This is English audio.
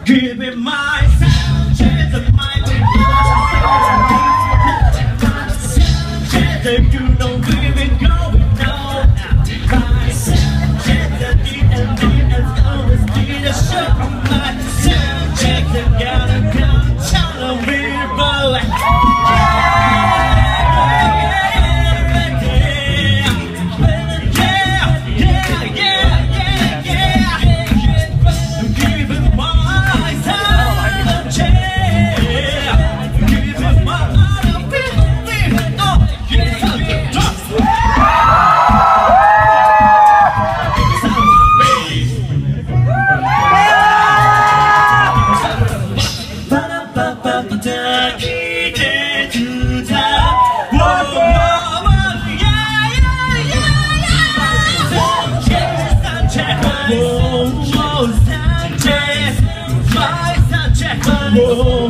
Give it my chance of my chance if you don't give it going now. My chance of need always need a shot. My chance I gotta come tell me boy. Whoa,